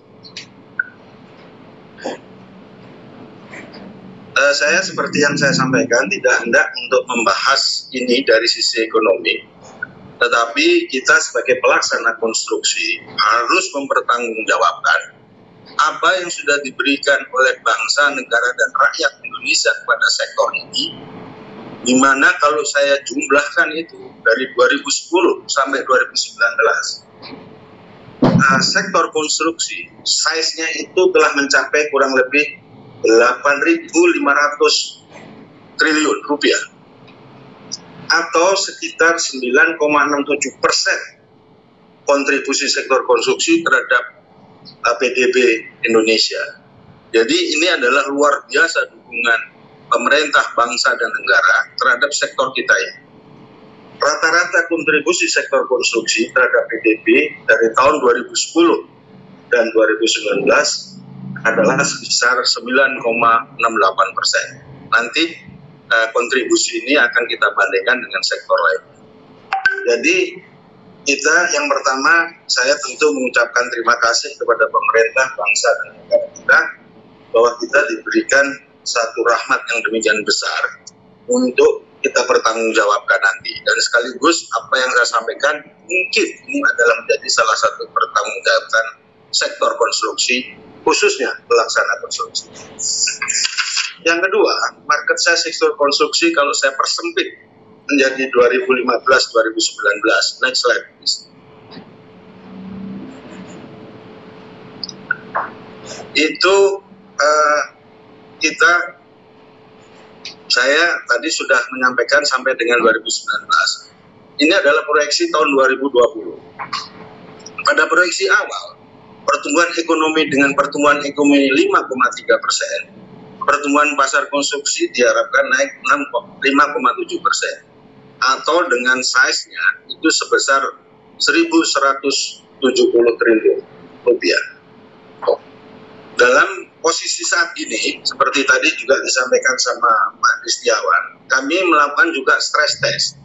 Saya seperti yang saya sampaikan tidak hendak untuk membahas ini dari sisi ekonomi, tetapi kita sebagai pelaksana konstruksi harus mempertanggungjawabkan apa yang sudah diberikan oleh bangsa, negara, dan rakyat Indonesia kepada sektor ini, di mana kalau saya jumlahkan itu dari 2010 sampai 2019, sektor konstruksi size-nya itu telah mencapai kurang lebih 8.500 triliun rupiah atau sekitar 9,67% kontribusi sektor konstruksi terhadap PDB Indonesia. Jadi ini adalah luar biasa dukungan pemerintah, bangsa, dan negara terhadap sektor kita ini. Rata-rata kontribusi sektor konstruksi terhadap PDB dari tahun 2010 dan 2019 adalah sebesar 9,68%. Nanti kontribusi ini akan kita bandingkan dengan sektor lain. Jadi kita yang pertama, saya tentu mengucapkan terima kasih kepada pemerintah, bangsa, dan negara kita bahwa kita diberikan satu rahmat yang demikian besar untuk kita bertanggungjawabkan nanti. Dan sekaligus apa yang saya sampaikan mungkin ini adalah menjadi salah satu pertanggungjawaban sektor konstruksi, khususnya pelaksana konstruksi. Yang kedua, market size sektor konstruksi kalau saya persempit menjadi 2015-2019. Next slide, please. Itu saya tadi sudah menyampaikan sampai dengan 2019. Ini adalah proyeksi tahun 2020. Pada proyeksi awal, pertumbuhan ekonomi dengan pertumbuhan ekonomi 5,3%, pertumbuhan pasar konstruksi diharapkan naik 5,7%, atau dengan size-nya itu sebesar 1.170 triliun rupiah. Dalam posisi saat ini, seperti tadi juga disampaikan sama Pak Kristiawan, kami melakukan juga stress test,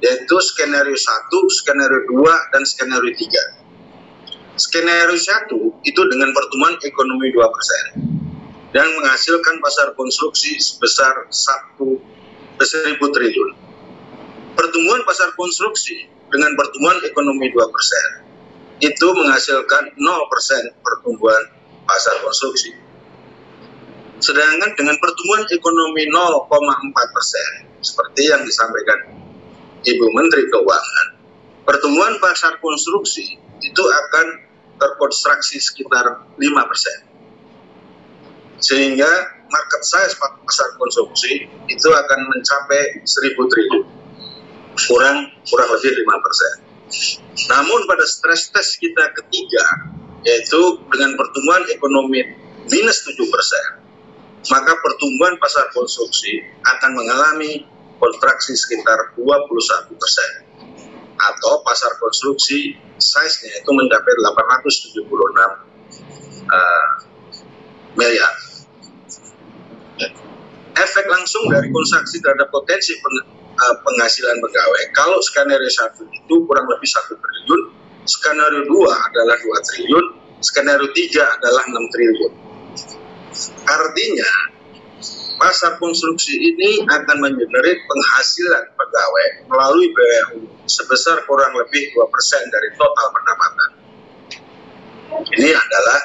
yaitu skenario 1, skenario 2, dan skenario 3. Skenario 1 itu dengan pertumbuhan ekonomi 2% dan menghasilkan pasar konstruksi sebesar 1.000 triliun. Pertumbuhan pasar konstruksi dengan pertumbuhan ekonomi 2% itu menghasilkan 0% pertumbuhan pasar konstruksi. Sedangkan dengan pertumbuhan ekonomi 0,4%, seperti yang disampaikan Ibu Menteri Keuangan, pertumbuhan pasar konstruksi itu akan terkonstruksi sekitar 5%. Sehingga market size pasar konstruksi itu akan mencapai 1.000 triliun. Kurang lebih 5%. Namun pada stress test kita ketiga, yaitu dengan pertumbuhan ekonomi minus 7%, maka pertumbuhan pasar konstruksi akan mengalami kontraksi sekitar 21%. Atau pasar konstruksi size-nya itu mencapai 876 miliar. Efek langsung dari konstruksi terhadap potensi penghasilan pegawai, kalau skenario 1 itu kurang lebih 1 triliun, skenario 2 adalah 2 triliun, skenario 3 adalah 6 triliun. Artinya, pasar konstruksi ini akan mengenerate penghasilan pegawai melalui biaya sebesar kurang lebih 2% dari total pendapatan. Ini adalah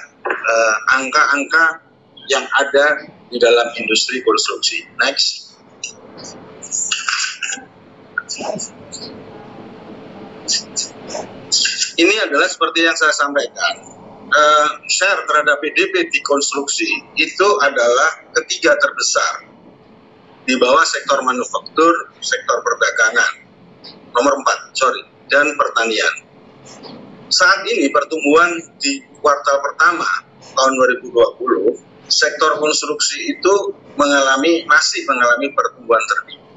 angka-angka yang ada di dalam industri konstruksi. Next. Ini adalah seperti yang saya sampaikan. Share terhadap PDB di konstruksi itu adalah ketiga terbesar di bawah sektor manufaktur, sektor perdagangan, nomor 4, dan pertanian. Saat ini pertumbuhan di kuartal pertama tahun 2020 sektor konstruksi itu masih mengalami pertumbuhan tertinggi,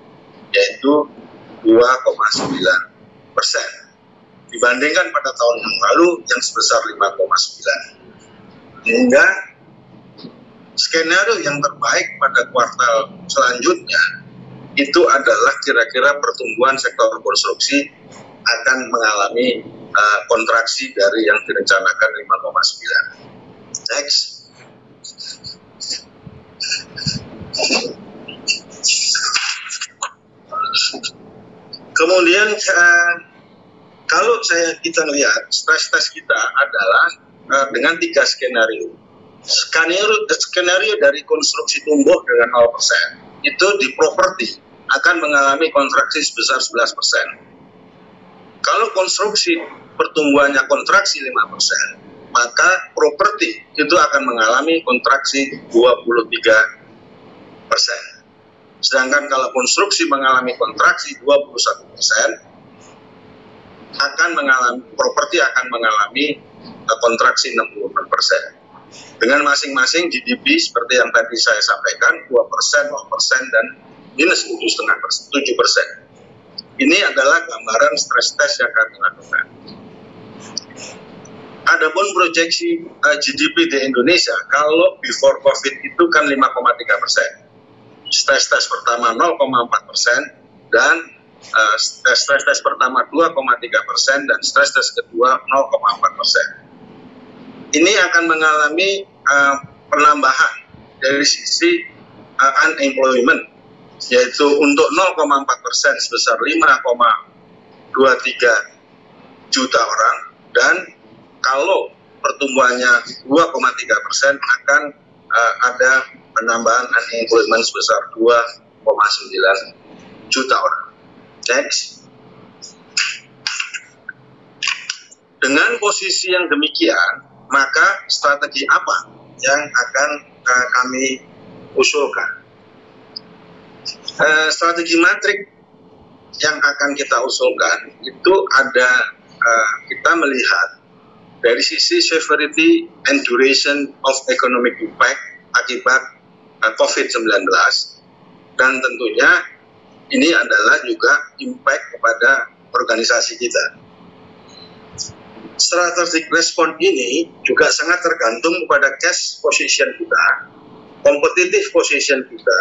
yaitu 2,9% dibandingkan pada tahun yang lalu yang sebesar 5,9. Hingga skenario yang terbaik pada kuartal selanjutnya itu adalah kira-kira pertumbuhan sektor konstruksi akan mengalami kontraksi dari yang direncanakan 5,9. Next. Kemudian kalau kita lihat stress test kita adalah dengan 3 skenario. Skenario dari konstruksi tumbuh dengan 0%, itu di properti akan mengalami kontraksi sebesar 11%. Kalau konstruksi pertumbuhannya kontraksi 5%, maka properti itu akan mengalami kontraksi 23%. Sedangkan kalau konstruksi mengalami kontraksi 21%, properti akan mengalami kontraksi 64%. Dengan masing-masing GDP seperti yang tadi saya sampaikan, 2%, 0%, dan minus 7,5%. Ini adalah gambaran stress test yang kami lakukan. Adapun proyeksi GDP di Indonesia, kalau before COVID itu kan 5,3%. Stress test pertama 0,4%, dan stress test pertama 2,3%, dan stress test kedua 0,4%. Ini akan mengalami penambahan dari sisi unemployment, yaitu untuk 0,4% sebesar 5,23 juta orang, dan kalau pertumbuhannya 2,3% akan ada penambahan unemployment sebesar 2,9 juta orang. Next. Dengan posisi yang demikian, maka strategi apa yang akan kami usulkan? Strategi matrik yang akan kita usulkan itu ada, kita melihat dari sisi severity and duration of economic impact akibat COVID-19, dan tentunya ini adalah juga impact kepada organisasi kita. Strategic response ini juga sangat tergantung kepada cash position kita, competitive position kita,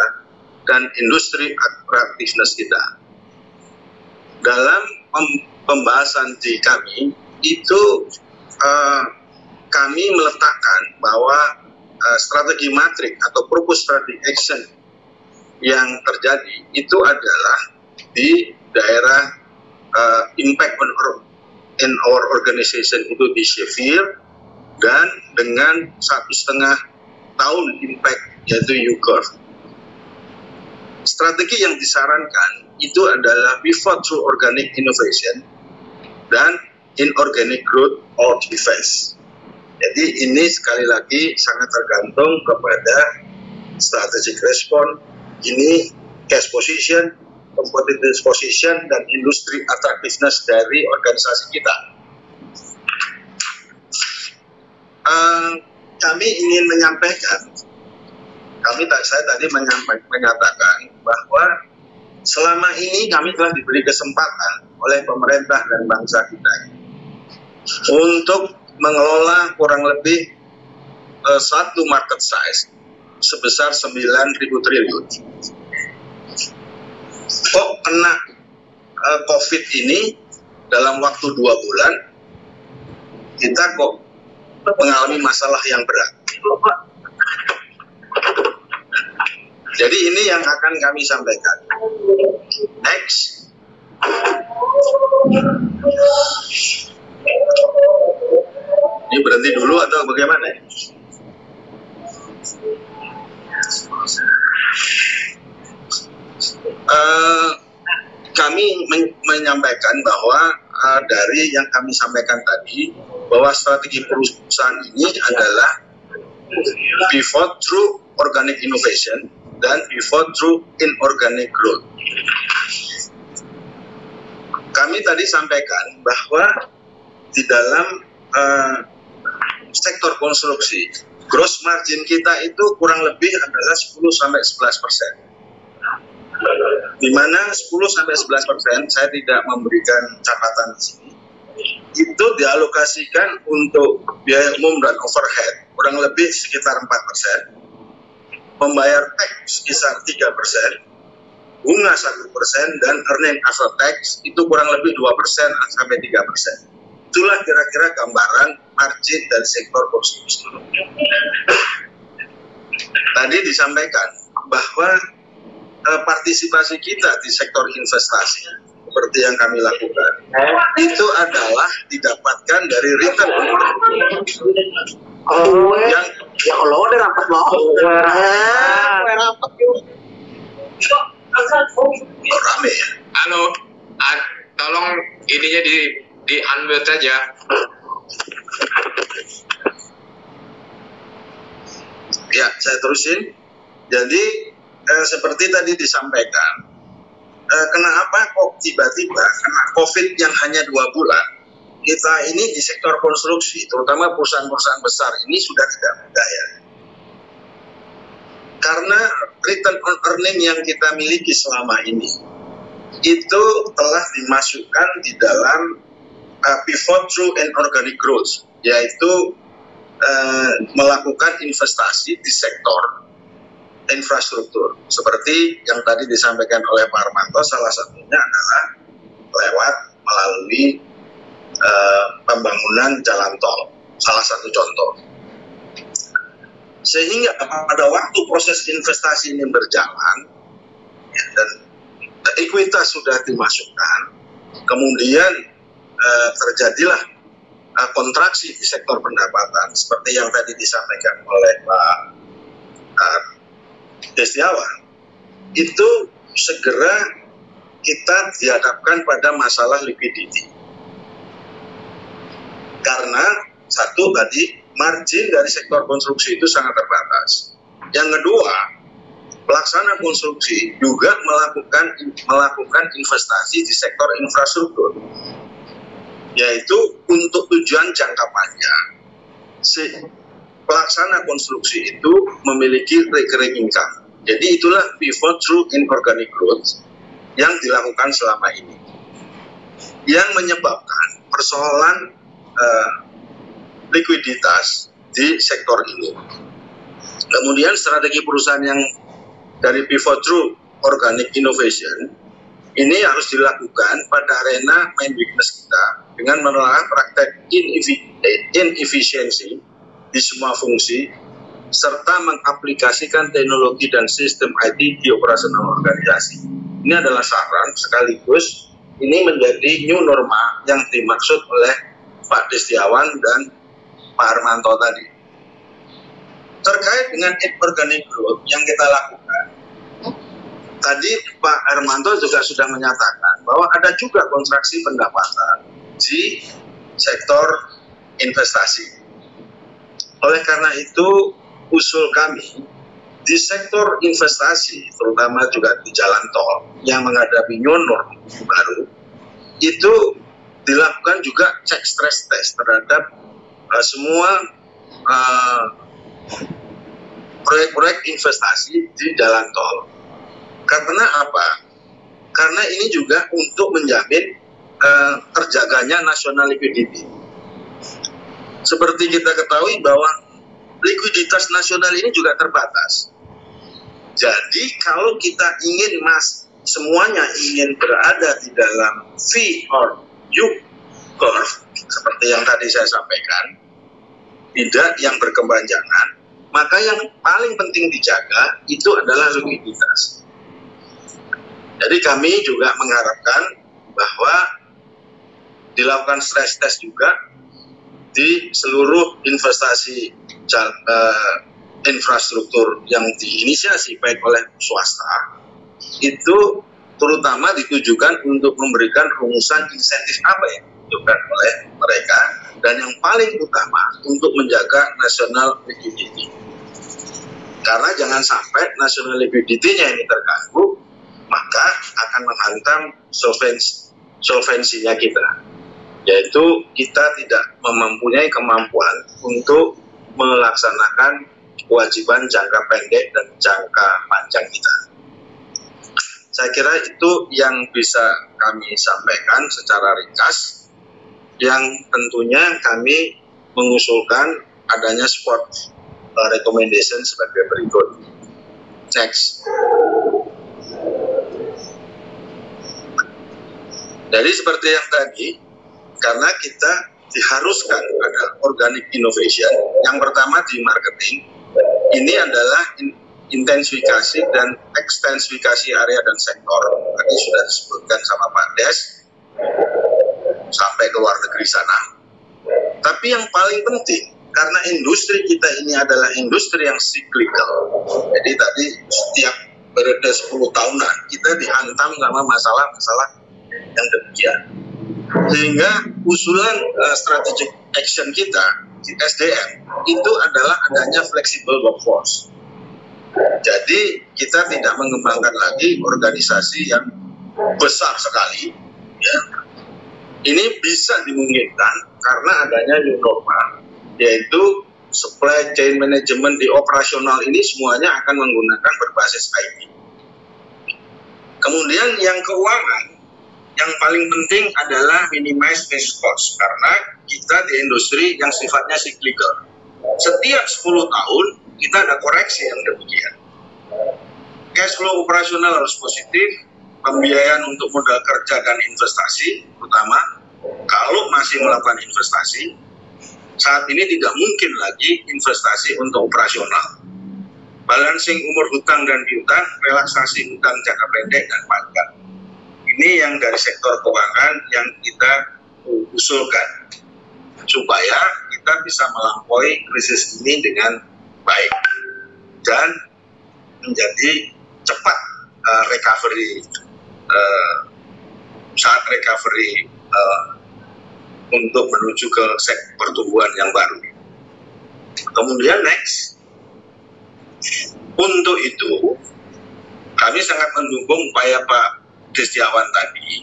dan industri attractiveness kita. Dalam pembahasan di kami itu kami meletakkan bahwa strategi matrik atau purpose strategic action yang terjadi itu adalah di daerah impact on in our organization itu di Sheffield, dan dengan 1,5 tahun impact yaitu U-curve. Strategi yang disarankan itu adalah pivot through organic innovation dan inorganic growth or defense. Jadi ini sekali lagi sangat tergantung kepada strategic response, ini cash position, competitive position, dan industri attractiveness dari organisasi kita. Kami ingin menyampaikan, saya tadi menyatakan bahwa selama ini kami telah diberi kesempatan oleh pemerintah dan bangsa kita untuk mengelola kurang lebih satu market size sebesar 9.000 triliun. Kok kena COVID ini dalam waktu 2 bulan, kita kok mengalami masalah yang berat. Jadi ini yang akan kami sampaikan. Next. Ini berhenti dulu atau bagaimana? Kami menyampaikan bahwa dari yang kami sampaikan tadi, bahwa strategi perusahaan ini adalah pivot through organic innovation dan pivot through inorganic growth. Kami tadi sampaikan bahwa di dalam sektor konstruksi gross margin kita itu kurang lebih adalah 10-11%. Di mana 10-11%, saya tidak memberikan catatan di sini, itu dialokasikan untuk biaya umum dan overhead kurang lebih sekitar 4%, membayar tax sekitar 3%, bunga 1%, dan earning after tax itu kurang lebih 2% sampai 3%. Itulah kira-kira gambaran margin dari sektor konstruksi. Tadi disampaikan bahwa partisipasi kita di sektor investasi seperti yang kami lakukan itu adalah didapatkan dari return on yang kalau udah rapat loh. rame ya. Halo, tolong ininya di unmute aja. Ya, saya terusin. Jadi seperti tadi disampaikan, kenapa kok tiba-tiba kena COVID yang hanya 2 bulan, kita ini di sektor konstruksi, terutama perusahaan-perusahaan besar ini sudah tidak berdaya. Karena return on earning yang kita miliki selama ini, itu telah dimasukkan di dalam pivot through and organic growth, yaitu melakukan investasi di sektor infrastruktur. Seperti yang tadi disampaikan oleh Pak Armanto, salah satunya adalah melalui pembangunan jalan tol, salah satu contoh. Sehingga pada waktu proses investasi ini berjalan, ya, dan ekuitas sudah dimasukkan, kemudian terjadilah kontraksi di sektor pendapatan, seperti yang tadi disampaikan oleh Pak Destiawan, itu segera kita dihadapkan pada masalah liquidity. Karena satu tadi, margin dari sektor konstruksi itu sangat terbatas. Yang kedua, pelaksana konstruksi juga melakukan investasi di sektor infrastruktur, yaitu untuk tujuan jangka panjang. Pelaksana konstruksi itu memiliki recurring income. Jadi itulah pivot through inorganic growth yang dilakukan selama ini, yang menyebabkan persoalan likuiditas di sektor ini. Kemudian strategi perusahaan yang dari pivot through organic innovation ini harus dilakukan pada arena main business kita dengan menelaah praktek inefisiensi di semua fungsi, serta mengaplikasikan teknologi dan sistem IT di operasional organisasi. Ini adalah saran sekaligus ini menjadi new norma yang dimaksud oleh Pak Destiawan dan Pak Armanto tadi. Terkait dengan inorganic growth yang kita lakukan, tadi Pak Armanto juga sudah menyatakan bahwa ada juga kontraksi pendapatan di sektor investasi. Oleh karena itu, usul kami di sektor investasi, terutama juga di jalan tol yang menghadapi new norm baru, itu dilakukan juga cek stress test terhadap semua proyek-proyek investasi di jalan tol. Karena apa? Karena ini juga untuk menjamin terjaganya national liquidity. Seperti kita ketahui bahwa likuiditas nasional ini juga terbatas. Jadi kalau kita ingin semuanya ingin berada di dalam V or U curve, seperti yang tadi saya sampaikan, tidak yang berkepanjangan, maka yang paling penting dijaga itu adalah likuiditas. Jadi kami juga mengharapkan bahwa dilakukan stress test juga di seluruh investasi infrastruktur yang diinisiasi baik oleh swasta, itu terutama ditujukan untuk memberikan rumusan insentif apa yang dibutuhkan oleh mereka, dan yang paling utama untuk menjaga national liquidity. Karena jangan sampai national liquidity-nya ini terganggu, maka akan menghantam solvensinya kita, yaitu kita tidak mempunyai kemampuan untuk melaksanakan kewajiban jangka pendek dan jangka panjang kita. Saya kira itu yang bisa kami sampaikan secara ringkas, yang tentunya kami mengusulkan adanya spot recommendation sebagai berikut. Next. Jadi seperti yang tadi, karena kita diharuskan ada organic innovation. Yang pertama di marketing, ini adalah intensifikasi dan ekstensifikasi area dan sektor. Tadi sudah disebutkan sama Pak Des, sampai ke luar negeri sana. Tapi yang paling penting, karena industri kita ini adalah industri yang cyclical. Jadi tadi setiap periode 10 tahunan kita dihantam sama masalah-masalah yang demikian. Sehingga usulan strategic action kita di SDM itu adalah adanya flexible workforce. Jadi kita tidak mengembangkan lagi organisasi yang besar sekali. Ya. Ini bisa dimungkinkan karena adanya new normal, yaitu supply chain management di operasional ini semuanya akan menggunakan berbasis IT. Kemudian yang keuangan, yang paling penting adalah minimize fixed cost, karena kita di industri yang sifatnya cyclical. Setiap 10 tahun kita ada koreksi yang demikian. Cash flow operasional harus positif, pembiayaan untuk modal kerja dan investasi, terutama kalau masih melakukan investasi, saat ini tidak mungkin lagi investasi untuk operasional. Balancing umur hutang dan piutang, relaksasi hutang jangka pendek dan panjang. Ini yang dari sektor keuangan yang kita usulkan supaya kita bisa melampaui krisis ini dengan baik dan menjadi cepat recovery saat recovery untuk menuju ke pertumbuhan yang baru. Kemudian next, untuk itu kami sangat mendukung upaya Pak Destiawan tadi,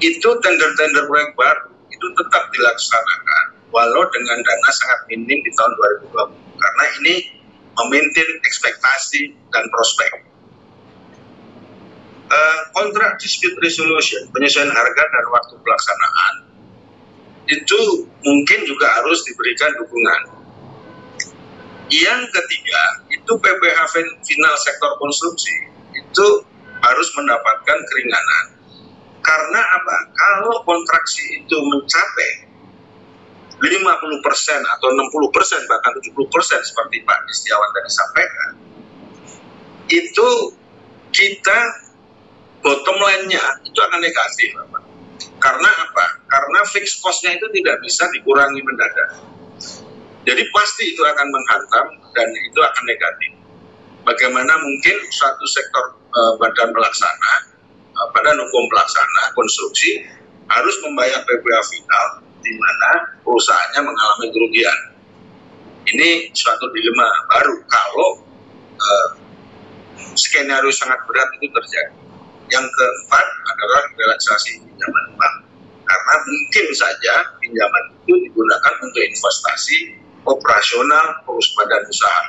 itu tender-tender proyek baru itu tetap dilaksanakan walau dengan dana sangat minim di tahun 2020, karena ini memaintain ekspektasi dan prospek. Kontrak dispute resolution, penyesuaian harga dan waktu pelaksanaan, itu mungkin juga harus diberikan dukungan. Yang ketiga, itu PPH final sektor konstruksi, itu harus mendapatkan keringanan. Karena apa? Kalau kontraksi itu mencapai 50% atau 60% bahkan 70% seperti Pak Destiawan tadi sampaikan, itu kita bottom line-nya itu akan negatif. Karena apa? Karena fixed cost-nya itu tidak bisa dikurangi mendadak. Jadi pasti itu akan menghantam dan itu akan negatif. Bagaimana mungkin suatu sektor badan pelaksana, badan hukum pelaksana konstruksi harus membayar PPH final di mana perusahaannya mengalami kerugian. Ini suatu dilema baru kalau skenario sangat berat itu terjadi. Yang keempat adalah relaksasi pinjaman bank, karena mungkin saja pinjaman itu digunakan untuk investasi operasional badan usaha,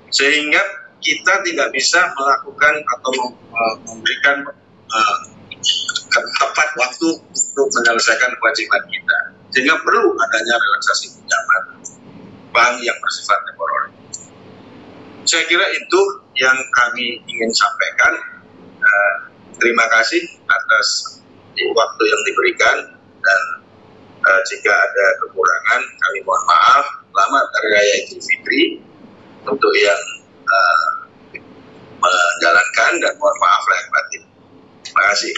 sehingga kita tidak bisa melakukan atau memberikan tepat waktu untuk menyelesaikan kewajiban kita, sehingga perlu adanya relaksasi pinjaman bank yang bersifat temporer. Saya kira itu yang kami ingin sampaikan. Terima kasih atas waktu yang diberikan, dan jika ada kekurangan kami mohon maaf. Selamat Hari Raya Idul Fitri untuk yang menjalankan, dan mohon maaf lahir batin. Terima kasih.